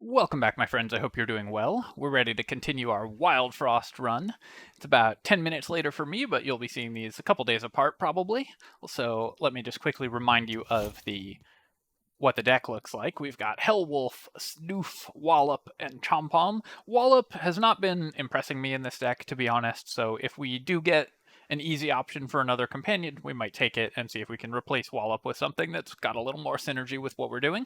Welcome back, my friends. I hope you're doing well. We're ready to continue our Wildfrost run. It's about 10 minutes later for me, but you'll be seeing these a couple days apart probably. So let me just quickly remind you of what the deck looks like. We've got Hellwolf, Snoof, Wallop, and Chompom. Wallop has not been impressing me in this deck, to be honest, so if we do get an easy option for another companion, we might take it and see if we can replace Wallop with something that's got a little more synergy with what we're doing.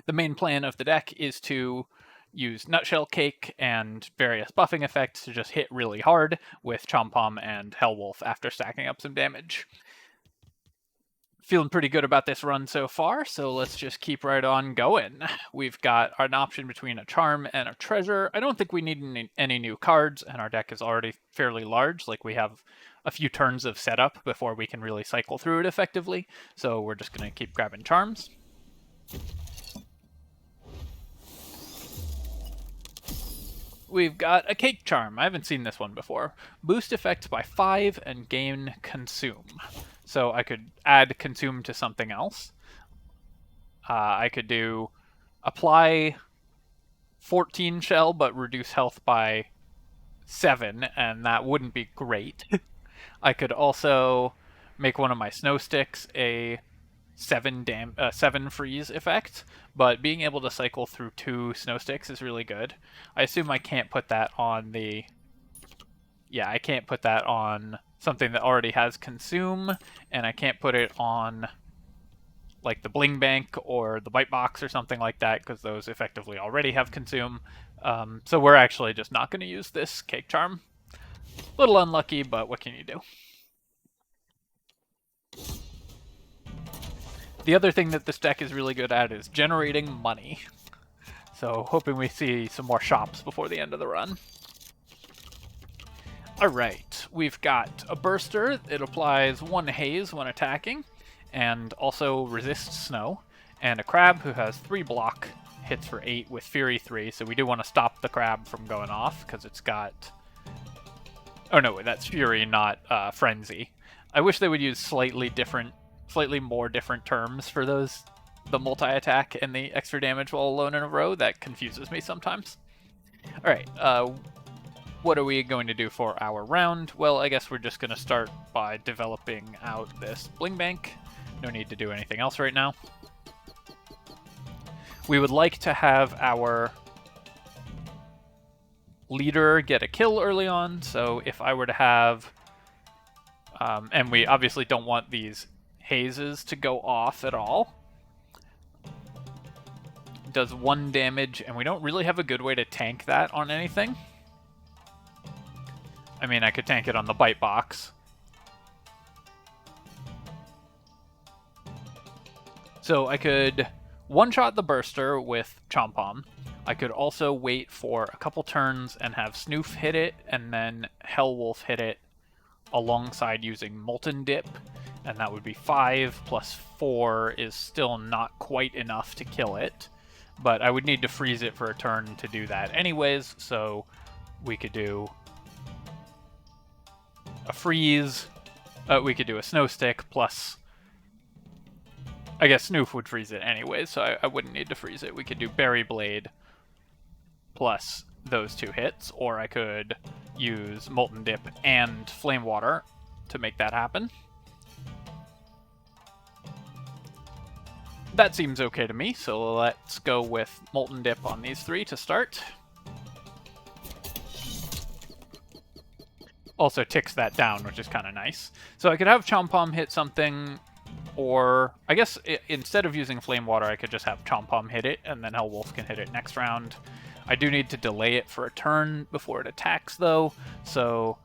The main plan of the deck is to use Nutshell Cake and various buffing effects to just hit really hard with Chompom and Hellwolf after stacking up some damage. Feeling pretty good about this run so far, so let's just keep right on going. We've got an option between a Charm and a Treasure. I don't think we need any new cards, and our deck is already fairly large. Like, we have a few turns of setup before we can really cycle through it effectively, so we're just going to keep grabbing Charms. We've got a Cake Charm. I haven't seen this one before. Boost effect by 5 and gain Consume. So I could add Consume to something else. I could do apply 14 shell, but reduce health by 7, and that wouldn't be great. I could also make one of my Snow Sticks a 7 freeze effect, but being able to cycle through 2 Snow Sticks is really good. I assume I can't put that on the... Yeah, I can't put that on something that already has Consume, and I can't put it on like the Bling Bank or the Bite Box or something like that, because those effectively already have Consume. So we're actually just not going to use this Cake Charm. A little unlucky, but what can you do? The other thing that this deck is really good at is generating money. So hoping we see some more shops before the end of the run. Alright, we've got a Burster. It applies 1 haze when attacking, and also resists snow. And a Crab who has 3 block, hits for 8 with Fury 3, so we do want to stop the Crab from going off, because it's got... Oh no, that's Fury, not Frenzy. I wish they would use slightly more different terms for those, the multi-attack and the extra damage while alone in a row. That confuses me sometimes. Alright, what are we going to do for our round? Well, I guess we're just going to start by developing out this Bling Bank. No need to do anything else right now. We would like to have our leader get a kill early on, so if I were to have... and we obviously don't want these hazes to go off at all. Does 1 damage, and we don't really have a good way to tank that on anything. I mean, I could tank it on the Bite Box. So I could one-shot the Burster with Chompom. I could also wait for a couple turns and have Snoof hit it, and then Hellwolf hit it alongside using Molten Dip, and that would be 5 plus 4 is still not quite enough to kill it, but I would need to freeze it for a turn to do that anyways, so we could do a freeze, we could do a Snow Stick plus... I guess Snoof would freeze it anyways, so I wouldn't need to freeze it. We could do Berry Blade plus those 2 hits, or I could use Molten Dip and Flame Water to make that happen. That seems okay to me, so let's go with Molten Dip on these 3 to start. Also ticks that down, which is kind of nice. So I could have Chompom hit something, or I guess instead of using Flame Water, I could just have Chompom hit it, and then Hellwolf can hit it next round. I do need to delay it for a turn before it attacks, though, so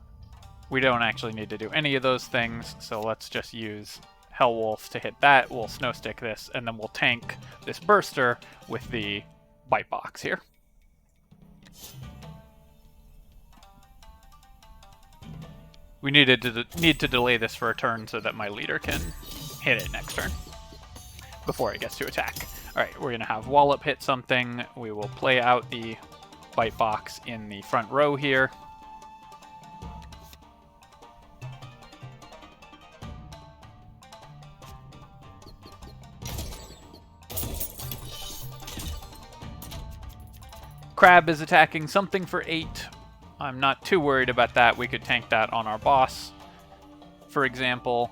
we don't actually need to do any of those things, so let's just use Hellwolf to hit that. We'll Snow Stick this, and then we'll tank this Burster with the Bite Box here. We need to delay this for a turn so that my leader can hit it next turn before it gets to attack. Alright, we're going to have Wallop hit something. We will play out the Bite Box in the front row here. Crab is attacking something for 8. I'm not too worried about that. We could tank that on our boss. For example,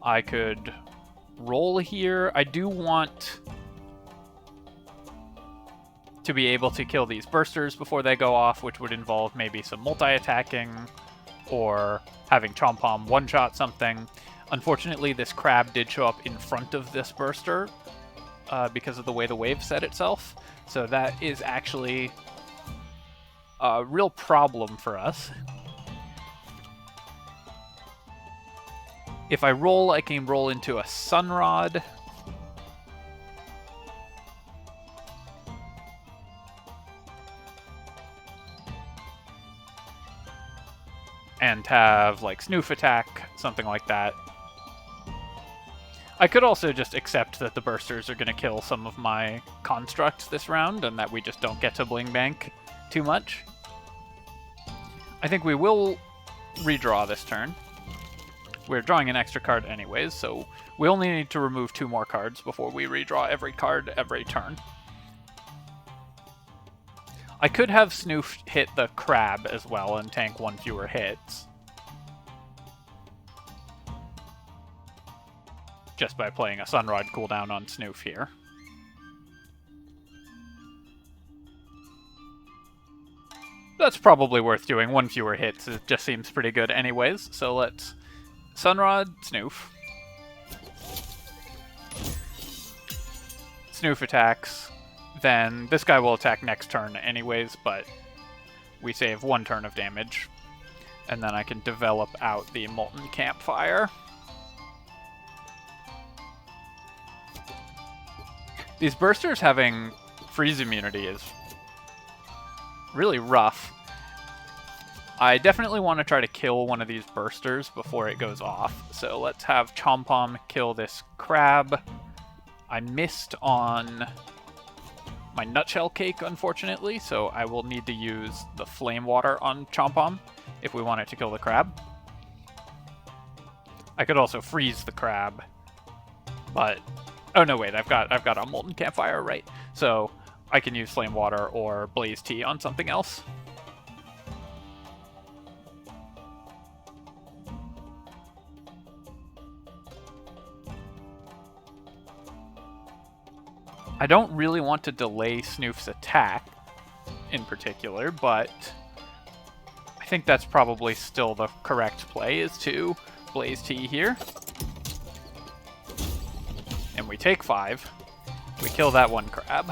I could roll here. I do want to be able to kill these bursters before they go off, which would involve maybe some multi-attacking or having Chompom one-shot something. Unfortunately, this crab did show up in front of this burster because of the way the wave set itself. So that is actually a real problem for us. If I roll, I can roll into a Sunrod. And have, like, Snoof attack, something like that. I could also just accept that the bursters are going to kill some of my constructs this round, and that we just don't get to Bling Bank too much. I think we will redraw this turn. We're drawing an extra card anyways, so we only need to remove 2 more cards before we redraw every card every turn. I could have Snoof hit the crab as well and tank 1 fewer hits. Just by playing a Sunrod cooldown on Snoof here. That's probably worth doing. 1 fewer hits. It just seems pretty good anyways. So let's Sunrod, Snoof. Snoof attacks. Then this guy will attack next turn anyways, but we save 1 turn of damage. And then I can develop out the Molten Campfire. These bursters having freeze immunity is really rough. I definitely want to try to kill one of these bursters before it goes off. So let's have Chompom kill this crab. I missed on my Nutshell Cake, unfortunately, so I will need to use the Flame Water on Chompom if we want it to kill the crab. I could also freeze the crab, but oh no, wait, I've got a Molten Campfire, right? So I can use Flame Water or Blaze Tea on something else. I don't really want to delay Snoof's attack in particular, but I think that's probably still the correct play, is to Blaze Tea here. And we take 5. We kill that 1 crab.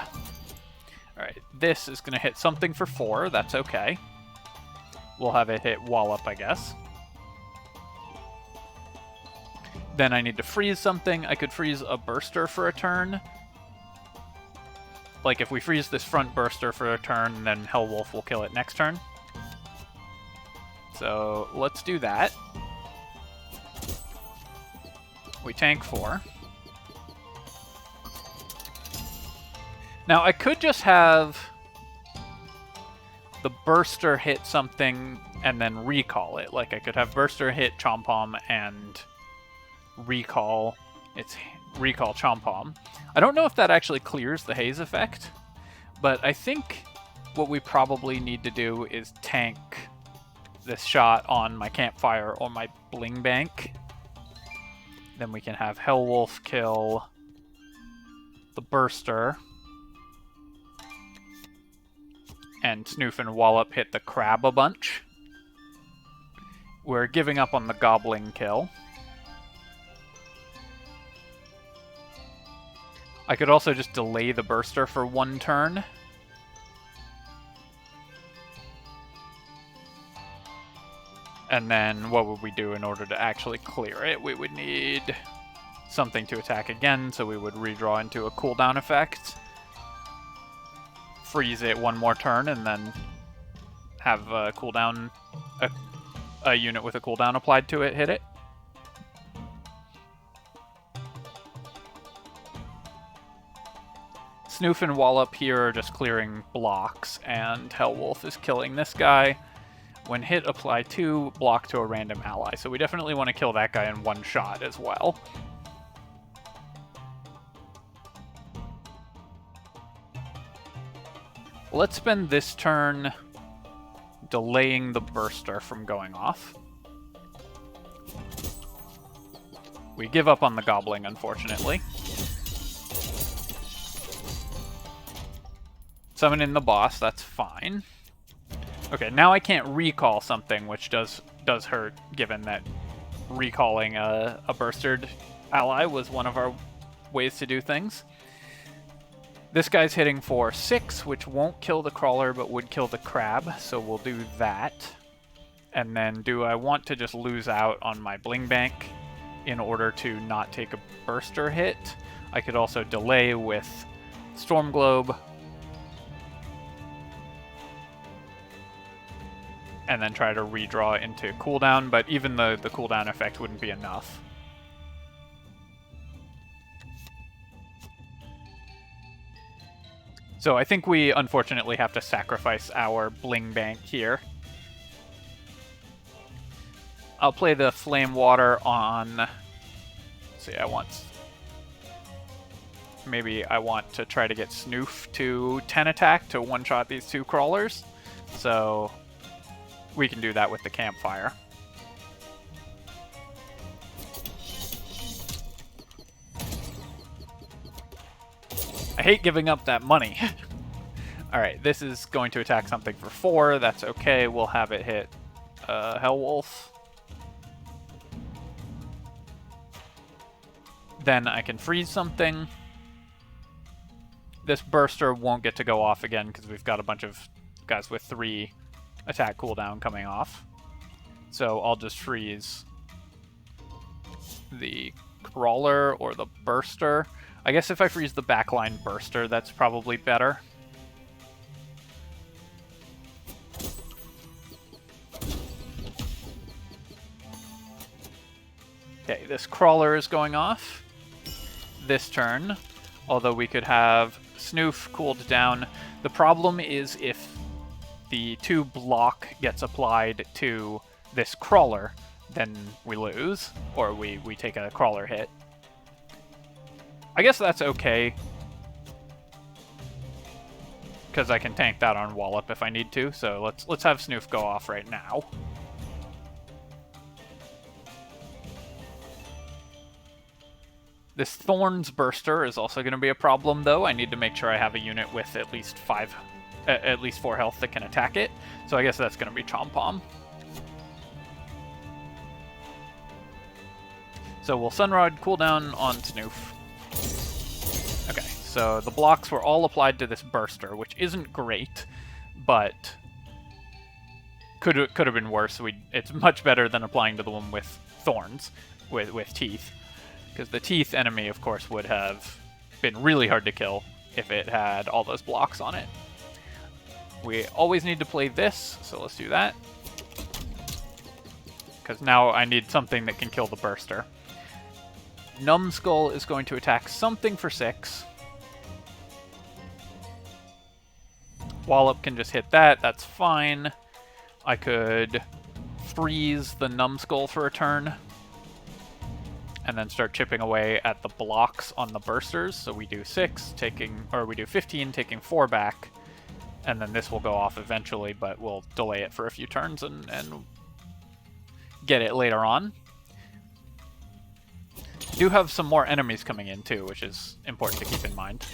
Alright, this is going to hit something for 4. That's okay. We'll have it hit Wallop, I guess. Then I need to freeze something. I could freeze a burster for a turn. Like, if we freeze this front burster for a turn, then Hellwolf will kill it next turn. So, let's do that. We tank 4. Now, I could just have the burster hit something and then recall it. Like, I could have burster hit Chompom and recall Chompom. I don't know if that actually clears the haze effect, but I think what we probably need to do is tank this shot on my campfire or my Bling Bank. Then we can have Hellwolf kill the burster. And Snoof and Wallop hit the crab a bunch. We're giving up on the goblin kill. I could also just delay the burster for 1 turn. And then what would we do in order to actually clear it? We would need something to attack again, so we would redraw into a cooldown effect. Freeze it 1 more turn, and then have a cooldown, a unit with a cooldown applied to it hit it. Snoof and Wallop here are just clearing blocks, and Hellwolf is killing this guy. When hit, apply 2, block to a random ally. So we definitely want to kill that guy in 1 shot as well. Let's spend this turn delaying the burster from going off. We give up on the gobbling, unfortunately. Summon in the boss, that's fine. Okay, now I can't recall something, which does hurt, given that recalling a burstered ally was one of our ways to do things. This guy's hitting for 6, which won't kill the crawler, but would kill the crab, so we'll do that. And then do I want to just lose out on my Bling Bank in order to not take a burster hit? I could also delay with Storm Globe, and then try to redraw into cooldown, but even the cooldown effect wouldn't be enough. So I think we unfortunately have to sacrifice our Bling Bank here. I'll play the Flame Water on... Let's see, maybe I want to try to get Snoof to 10 attack to one-shot these 2 crawlers. So we can do that with the campfire. I hate giving up that money. Alright, this is going to attack something for 4. That's okay. We'll have it hit Hellwolf. Then I can freeze something. This burster won't get to go off again because we've got a bunch of guys with 3 attack cooldown coming off. So I'll just freeze the crawler or the burster. I guess if I freeze the backline burster, that's probably better. Okay, this crawler is going off this turn, although we could have Snoof cooled down. The problem is if the 2 block gets applied to this crawler, then we lose, or we take a crawler hit. I guess that's okay, because I can tank that on Wallop if I need to, so let's have Snoof go off right now. This Thorns Burster is also going to be a problem, though. I need to make sure I have a unit with at least 4 health that can attack it, so I guess that's going to be Chompom. So we'll Sunrod cooldown on Snoof. Okay, so the blocks were all applied to this burster, which isn't great, but could have been worse. It's much better than applying to the one with thorns, with teeth, because the teeth enemy, of course, would have been really hard to kill if it had all those blocks on it. We always need to play this, so let's do that, because now I need something that can kill the burster. Numbskull is going to attack something for 6. Wallop can just hit that, that's fine. I could freeze the Numbskull for a turn, and then start chipping away at the blocks on the bursters. So we do 6, we do 15, taking 4 back, and then this will go off eventually, but we'll delay it for a few turns and get it later on. Do have some more enemies coming in too, which is important to keep in mind.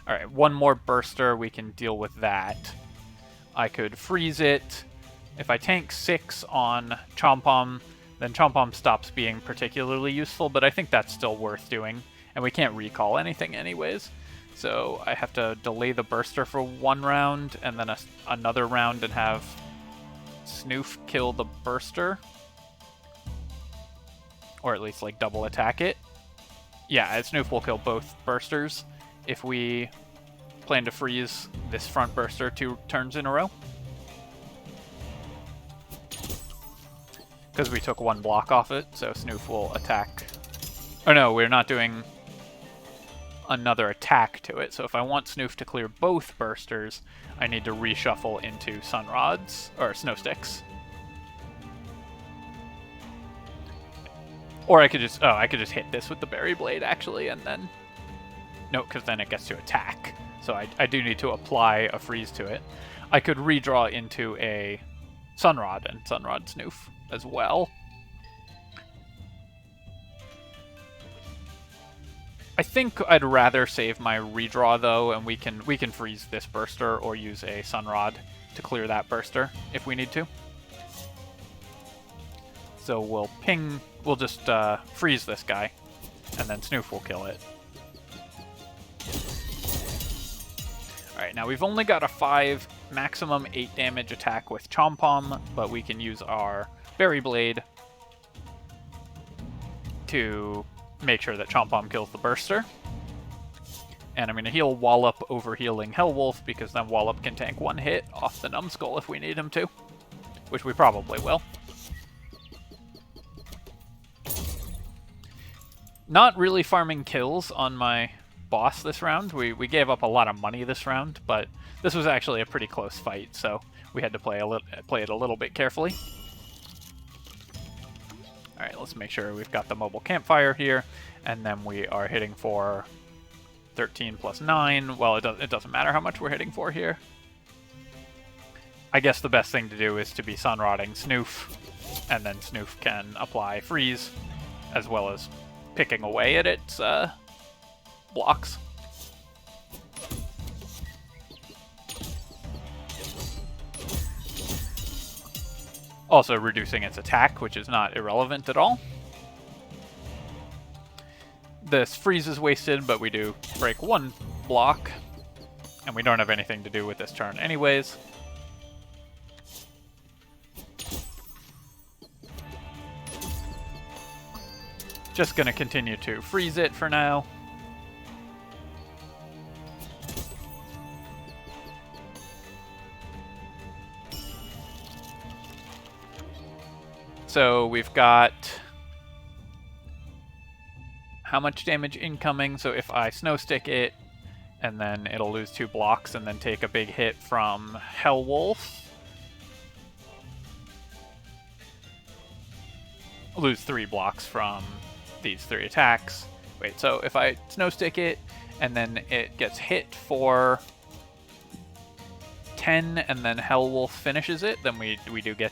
Alright, 1 more burster, we can deal with that. I could freeze it. If I tank 6 on Chompom, then Chompom stops being particularly useful, but I think that's still worth doing. And we can't recall anything anyways. So I have to delay the burster for 1 round, and then another round and have Snoof kill the burster. Or at least, like, double attack it. Yeah, Snoof will kill both bursters if we plan to freeze this front burster 2 turns in a row. Because we took 1 block off it, so Snoof will attack. Oh no, we're not doing another attack to it. So if I want Snoof to clear both bursters, I need to reshuffle into Sunrods, or Snow Sticks. Or I could just hit this with the Berry Blade, actually, and then... No, because then it gets to attack. so I do need to apply a freeze to it. I could redraw into a Sunrod and Sunrod Snoof as well. I think I'd rather save my redraw though, and we can freeze this burster or use a Sunrod to clear that burster if we need to. So we'll just freeze this guy, and then Snoof will kill it. Alright, now we've only got a 5, maximum 8 damage attack with Chompom, but we can use our Berry Blade to make sure that Chompom kills the burster. And I'm going to heal Wallop over healing Hellwolf, because then Wallop can tank 1 hit off the Numbskull if we need him to, which we probably will. Not really farming kills on my boss this round. We gave up a lot of money this round, but this was actually a pretty close fight, so we had to play it a little bit carefully. Alright, let's make sure we've got the mobile campfire here, and then we are hitting for 13 plus 9. Well, it doesn't matter how much we're hitting for here. I guess the best thing to do is to be Sunrodding Snoof, and then Snoof can apply freeze, as well as picking away at its blocks. Also reducing its attack, which is not irrelevant at all. This freeze is wasted, but we do break 1 block, and we don't have anything to do with this turn anyways. Just gonna continue to freeze it for now. So we've got how much damage incoming? So if I snow stick it, and then it'll lose 2 blocks and then take a big hit from Hellwolf. Lose 3 blocks from these 3 attacks. Wait, so if I snow stick it and then it gets hit for 10 and then Hellwolf finishes it, then we do get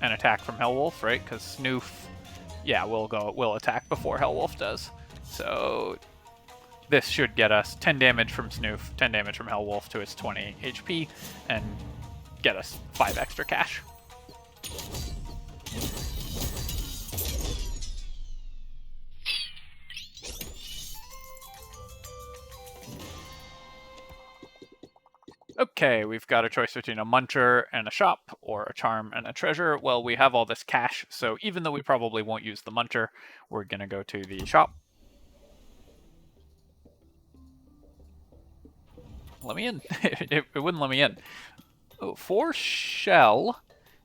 an attack from Hellwolf, right? Because Snoof, yeah, we'll attack before Hellwolf does. So this should get us 10 damage from Snoof, 10 damage from Hellwolf to its 20 HP, and get us 5 extra cash. Okay, we've got a choice between a Muncher and a Shop, or a Charm and a Treasure. Well, we have all this cash, so even though we probably won't use the Muncher, we're going to go to the Shop. Let me in. it wouldn't let me in. Oh, 4 Shell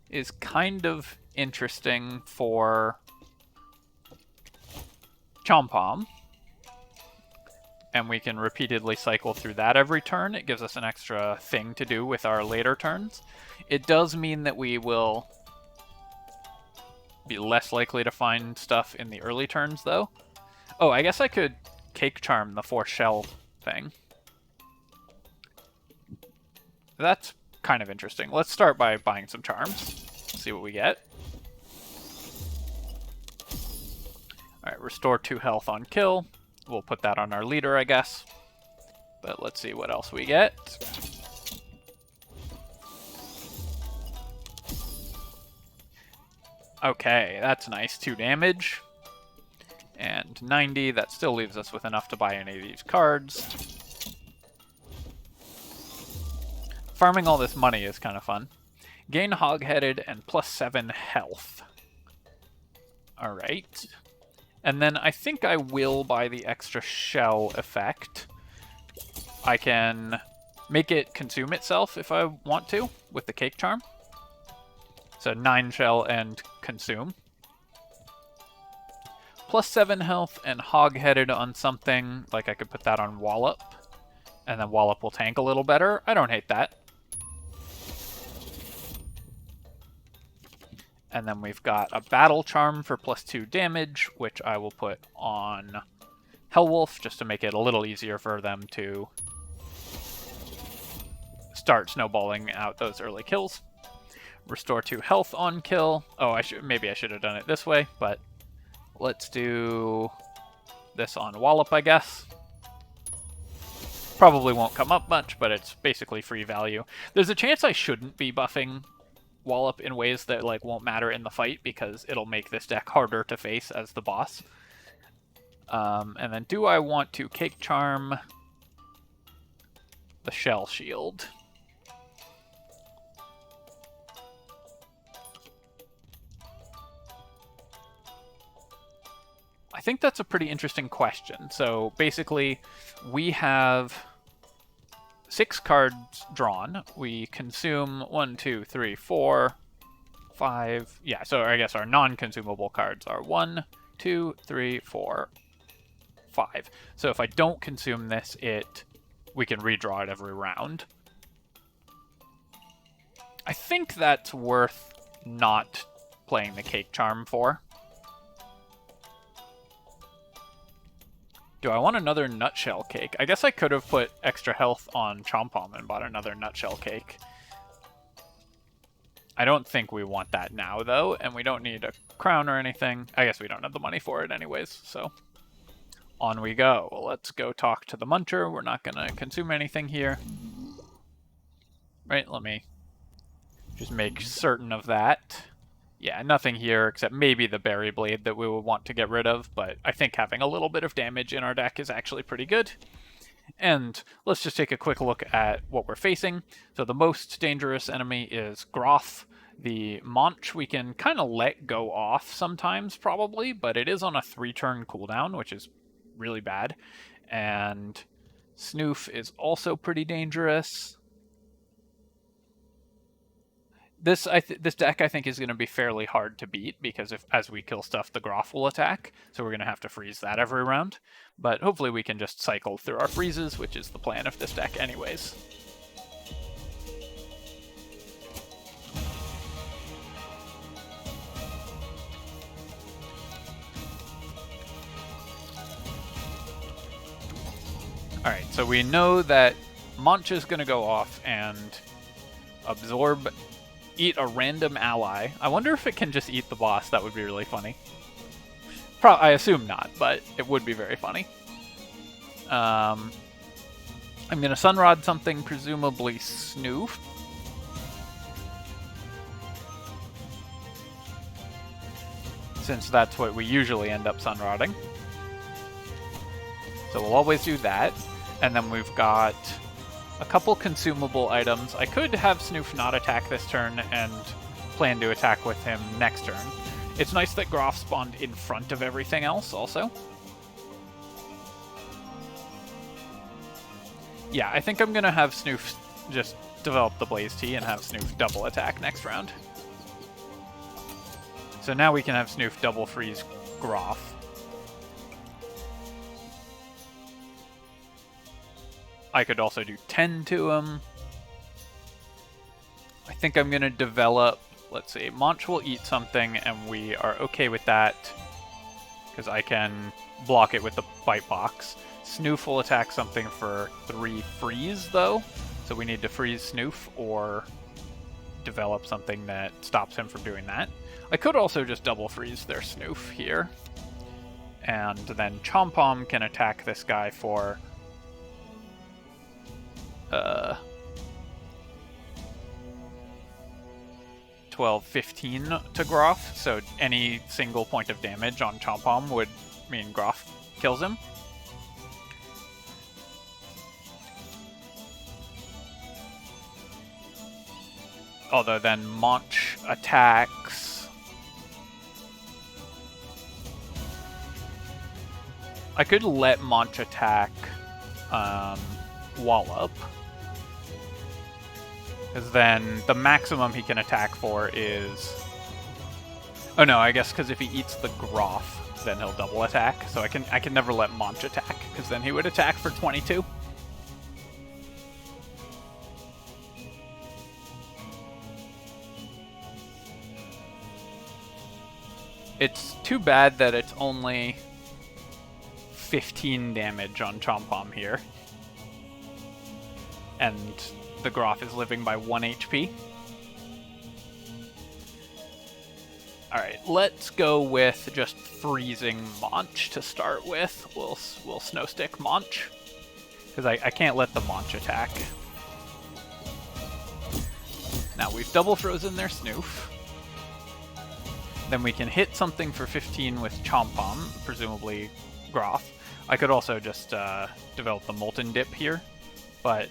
is kind of interesting for Chompom. And we can repeatedly cycle through that every turn. It gives us an extra thing to do with our later turns. It does mean that we will be less likely to find stuff in the early turns, though. Oh, I guess I could Cake Charm the 4 Shell thing. That's kind of interesting. Let's start by buying some charms. See what we get. Alright, restore 2 health on kill. We'll put that on our leader, I guess. But let's see what else we get. Okay, that's nice. 2 damage. And 90. That still leaves us with enough to buy any of these cards. Farming all this money is kind of fun. Gain Hog-Headed and plus 7 health. Alright. And then I think I will buy the extra shell effect. I can make it consume itself if I want to with the Cake Charm. So 9 shell and consume. Plus 7 health and Hog-Headed on something. Like I could put that on Wallop. And then Wallop will tank a little better. I don't hate that. And then we've got a Battle Charm for plus 2 damage, which I will put on Hellwolf, just to make it a little easier for them to start snowballing out those early kills. Restore 2 health on kill. Oh, maybe I should have done it this way, but let's do this on Wallop, I guess. Probably won't come up much, but it's basically free value. There's a chance I shouldn't be buffing Wallop in ways that like won't matter in the fight, because it'll make this deck harder to face as the boss. And then do I want to Cake Charm the Shell Shield? I think that's a pretty interesting question. So basically, we have 6 cards drawn. We consume 1, 2, 3, 4, 5. Yeah, so I guess our non-consumable cards are 1, 2, 3, 4, 5. So if I don't consume this, we can redraw it every round. I think that's worth not playing the Cake Charm for. Do I want another Nutshell Cake? I guess I could have put extra health on Chompom and bought another Nutshell Cake. I don't think we want that now, though, and we don't need a crown or anything. I guess we don't have the money for it anyways, so on we go. Let's go talk to the Muncher. We're not going to consume anything here. Right, let me just make certain of that. Yeah, nothing here except maybe the Berry Blade that we would want to get rid of, but I think having a little bit of damage in our deck is actually pretty good. And let's just take a quick look at what we're facing. So the most dangerous enemy is Groff. The Monch we can kind of let go off sometimes, probably, but it is on a 3-turn cooldown, which is really bad. And Snoof is also pretty dangerous. This deck, I think, is going to be fairly hard to beat, because as we kill stuff, the Groff will attack, so we're going to have to freeze that every round. But hopefully we can just cycle through our freezes, which is the plan of this deck anyways. Alright, so we know that Monch is going to go off and eat a random ally. I wonder if it can just eat the boss. That would be really funny. I assume not, but it would be very funny. I'm going to Sunrod something, presumably Snoof. Since that's what we usually end up Sunrodding. So we'll always do that. And then we've got a couple consumable items. I could have Snoof not attack this turn and plan to attack with him next turn. It's nice that Groff spawned in front of everything else also. Yeah, I think I'm going to have Snoof just develop the Blaze Tea and have Snoof double attack next round. So now we can have Snoof double freeze Groff. I could also do 10 to him. I think I'm going to develop, let's see, Monch will eat something and we are okay with that because I can block it with the Bite Box. Snoof will attack something for 3 freeze though, so we need to freeze Snoof or develop something that stops him from doing that. I could also just double freeze their Snoof here. And then Chompom can attack this guy for 12, 15 to Groff, so any single point of damage on Chompom would mean Groff kills him. Although then Monch attacks... I could let Monch attack Wallop. Because then the maximum he can attack for is... Oh no, I guess because if he eats the Groff, then he'll double attack. So I can never let Monch attack, because then he would attack for 22. It's too bad that it's only 15 damage on Chompom here. And the Groff is living by 1 HP. Alright, let's go with just freezing Monch to start with. We'll snow stick Monch, because I can't let the Monch attack. Now we've double frozen their Snoof. Then we can hit something for 15 with Chompom, presumably Groff. I could also just develop the Molten Dip here, but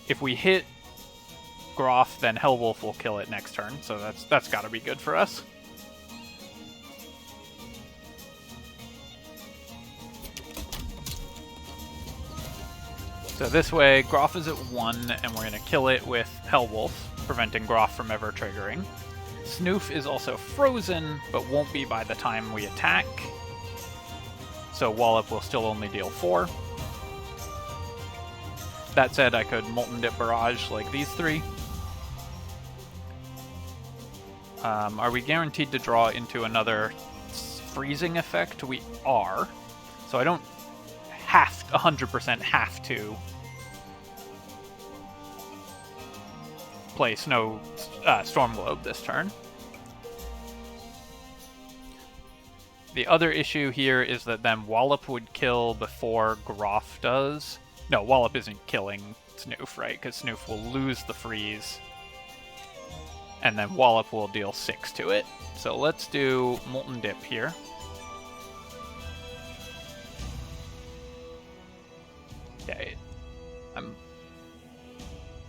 if we hit Groff, then Hellwolf will kill it next turn, so that's got to be good for us. So this way, Groff is at 1, and we're going to kill it with Hellwolf, preventing Groff from ever triggering. Snoof is also frozen, but won't be by the time we attack. So Wallop will still only deal 4. That said, I could Molten Dip Barrage like these 3. Are we guaranteed to draw into another freezing effect? We are. So I don't 100% have to play Storm Globe this turn. The other issue here is that then Wallop would kill before Groff does. No, Wallop isn't killing Snoof, right? Because Snoof will lose the freeze, and then Wallop will deal 6 to it. So let's do Molten Dip here. Okay.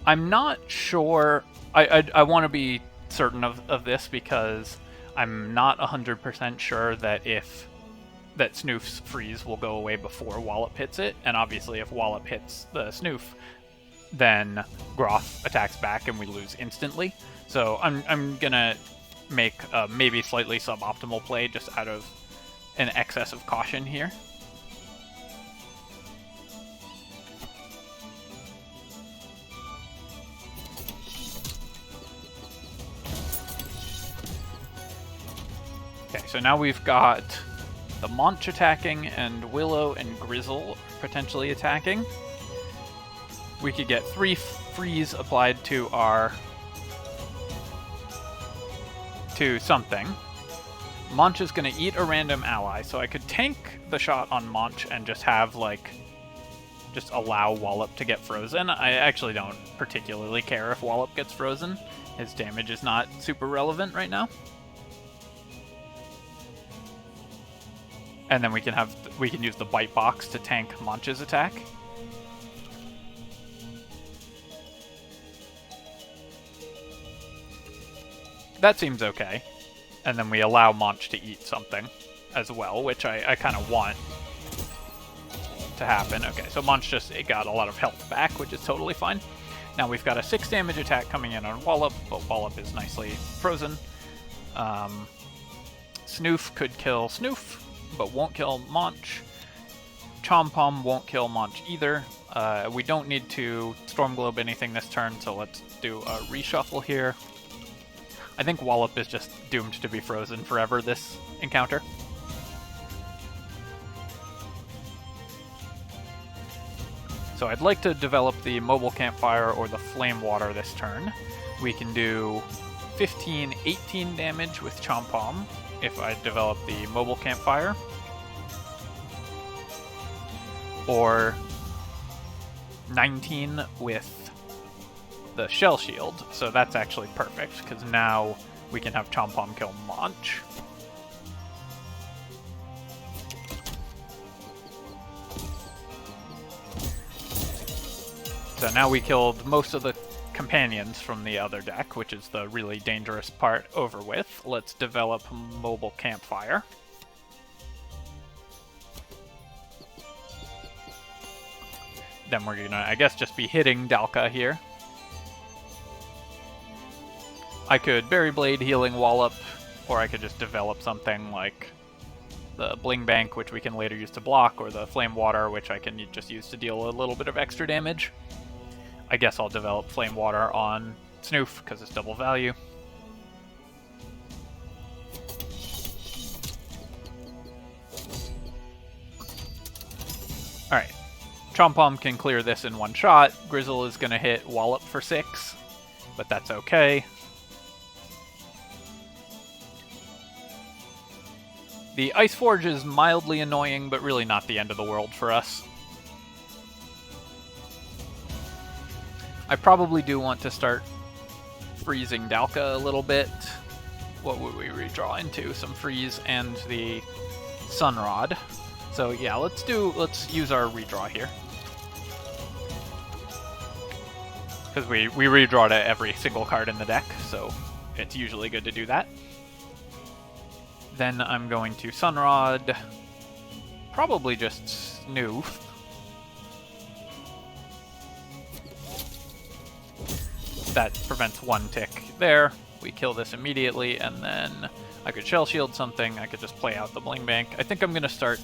I'm not sure. I want to be certain of this, because I'm not 100% sure that Snoof's freeze will go away before Wallop hits it, and obviously if Wallop hits the Snoof, then Groff attacks back and we lose instantly. So I'm gonna make a maybe slightly suboptimal play just out of an excess of caution here. Okay, so now we've got the Monch attacking and Willow and Grizzle potentially attacking. We could get 3 freeze applied to something. Monch is going to eat a random ally, so I could tank the shot on Monch and just have, just allow Wallop to get frozen. I actually don't particularly care if Wallop gets frozen. His damage is not super relevant right now. And then we can use the Bite Box to tank Monch's attack. That seems okay. And then we allow Monch to eat something as well, which I kind of want to happen. Okay, so Monch it got a lot of health back, which is totally fine. Now we've got a 6 damage attack coming in on Wallop, but Wallop is nicely frozen. Snoof could kill Snoof, but won't kill Monch. Chompom won't kill Monch either. We don't need to Storm Globe anything this turn, so let's do a reshuffle here. I think Wallop is just doomed to be frozen forever this encounter. So I'd like to develop the Mobile Campfire or the Flame Water this turn. We can do 15, 18 damage with Chompom if I develop the Mobile Campfire, or 19 with the Shell Shield, so that's actually perfect, because now we can have Chompom kill Monch. So now we killed most of the companions from the other deck, which is the really dangerous part over with. Let's develop Mobile Campfire. Then we're gonna, I guess, just be hitting Dalka here. I could Berry Blade healing Wallop, or I could just develop something like the Bling Bank, which we can later use to block, or the Flame Water, which I can just use to deal a little bit of extra damage. I guess I'll develop Flame Water on Snoof, because it's double value. Alright. Chompom can clear this in one shot. Grizzle is going to hit Wallop for 6, but that's okay. The Ice Forge is mildly annoying, but really not the end of the world for us. I probably do want to start freezing Dalka a little bit. What would we redraw into? Some freeze and the Sunrod. So yeah, let's use our redraw here. Because we redraw to every single card in the deck, so it's usually good to do that. Then I'm going to Sunrod, probably just Snoof. That prevents one tick there. We kill this immediately, and then I could Shell Shield something. I could just play out the Bling Bank. I think I'm going to start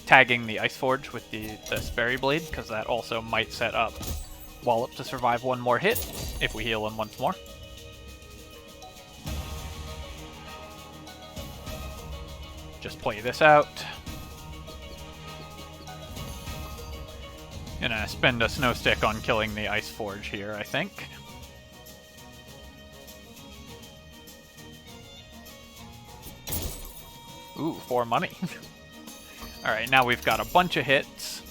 tagging the Ice Forge with the Sperry Blade, because that also might set up Wallop to survive one more hit if we heal him once more. Just play this out. Gonna spend a Snow Stick on killing the Ice Forge here, I think. Ooh, 4 money. Alright, now we've got a bunch of hits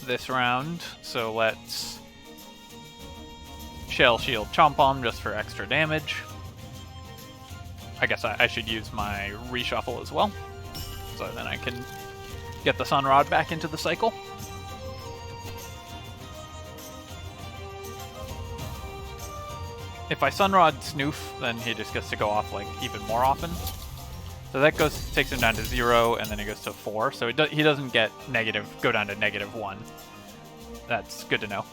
this round, so let's Shell Shield Chompom just for extra damage. I guess I should use my reshuffle as well, so then I can get the Sunrod back into the cycle. If I Sunrod Snoof, then he just gets to go off like even more often. So that takes him down to 0, and then he goes to 4. So he doesn't get go down to -1. That's good to know.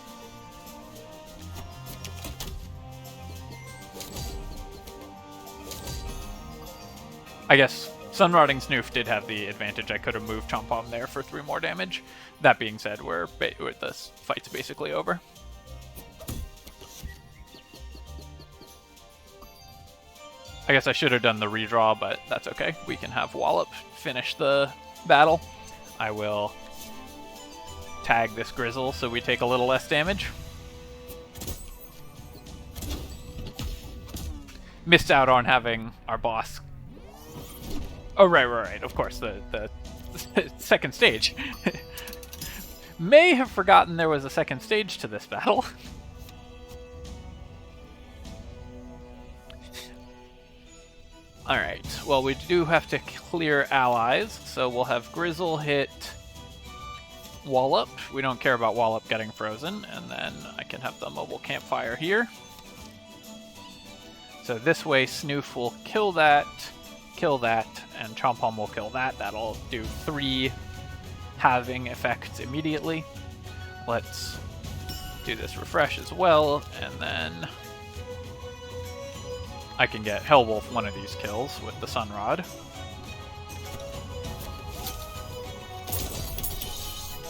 I guess Sunrodding Snoof did have the advantage. I could have moved Chompom there for 3 more damage. That being said, this fight's basically over. I guess I should have done the redraw, but that's okay. We can have Wallop finish the battle. I will tag this Grizzle so we take a little less damage. Missed out on having our boss. Oh, right. Of course, the second stage. May have forgotten there was a second stage to this battle. Alright, well, we do have to clear allies, so we'll have Grizzle hit Wallop. We don't care about Wallop getting frozen, and then I can have the mobile campfire here. So this way, Snoof will kill that, and Chompom will kill that. That'll do 3 halving effects immediately. Let's do this refresh as well, and then I can get Hellwolf one of these kills with the Sunrod.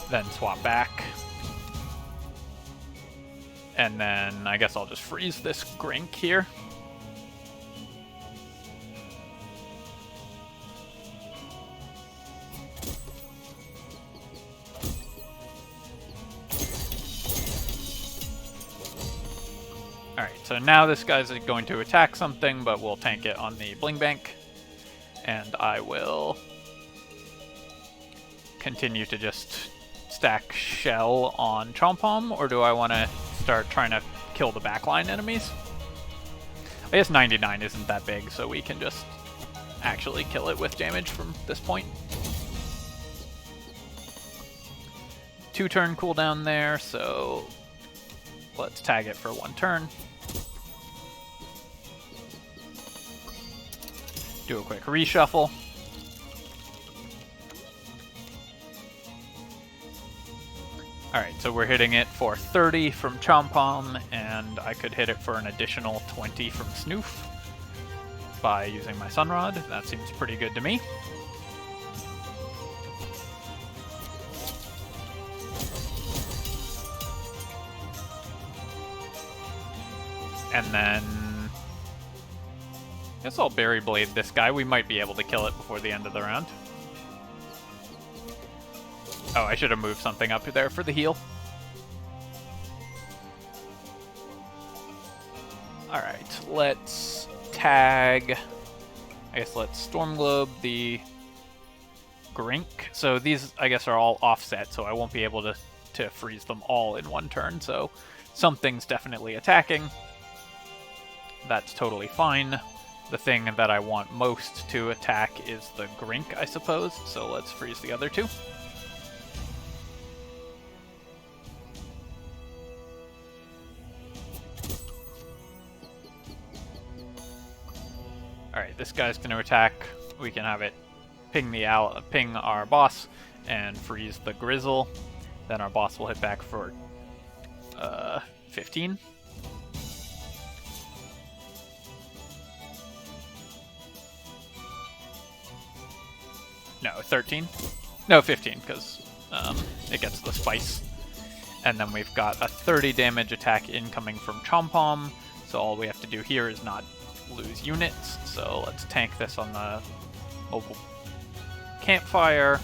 Then swap back. And then I guess I'll just freeze this Grink here. Alright, so now this guy's going to attack something, but we'll tank it on the Bling Bank. And I will continue to just stack Shell on Chompom, or do I want to start trying to kill the backline enemies? I guess 99 isn't that big, so we can just actually kill it with damage from this point. 2-turn cooldown there, so let's tag it for 1 turn. Do a quick reshuffle. Alright, so we're hitting it for 30 from Chompom, and I could hit it for an additional 20 from Snoof by using my Sunrod. That seems pretty good to me. And then I guess I'll Berry Blade this guy. We might be able to kill it before the end of the round. Oh, I should have moved something up there for the heal. Alright, let's tag... I guess let's Storm Globe the Grink. So these, I guess, are all offset, so I won't be able to freeze them all in one turn, so something's definitely attacking. That's totally fine. The thing that I want most to attack is the Grink, I suppose, so let's freeze the other two. Alright, this guy's going to attack. We can have it ping our boss and freeze the Grizzle. Then our boss will hit back for 15. No, 13. No, 15, because it gets the spice. And then we've got a 30 damage attack incoming from Chompom, so all we have to do here is not lose units. So let's tank this on the mobile campfire.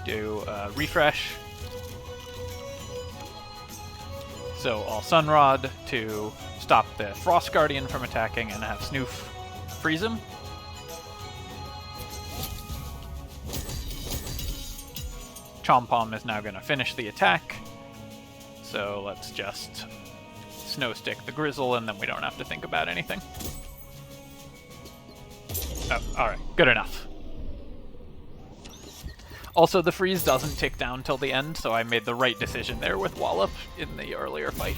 Do a refresh. So I'll Sunrod to stop the Frost Guardian from attacking and have Snoof freeze him. Chompom is now going to finish the attack. So let's just Snow Stick the Grizzle, and then we don't have to think about anything. Oh, alright, good enough. Also, the freeze doesn't tick down till the end, so I made the right decision there with Wallop in the earlier fight.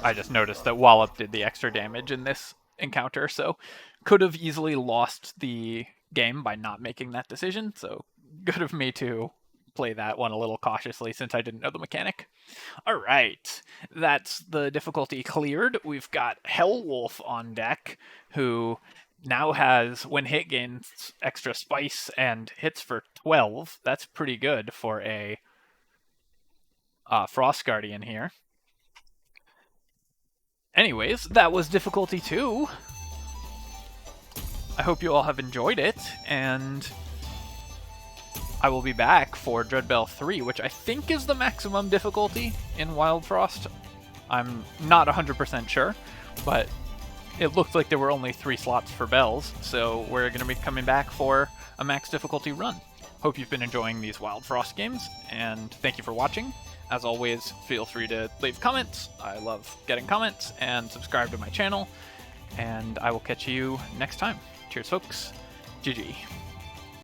I just noticed that Wallop did the extra damage in this encounter, so could have easily lost the game by not making that decision, so good of me to play that one a little cautiously since I didn't know the mechanic. Alright, that's the difficulty cleared. We've got Hellwolf on deck, who now has, when hit, gains extra spice and hits for 12. That's pretty good for a Frost Guardian here. Anyways, that was difficulty 2. I hope you all have enjoyed it, and I will be back for Dreadbell 3, which I think is the maximum difficulty in Wildfrost. I'm not 100% sure, but it looked like there were only 3 slots for bells, so we're going to be coming back for a max difficulty run. Hope you've been enjoying these Wildfrost games, and thank you for watching. As always, feel free to leave comments. I love getting comments, and subscribe to my channel, and I will catch you next time. Cheers, folks. GG.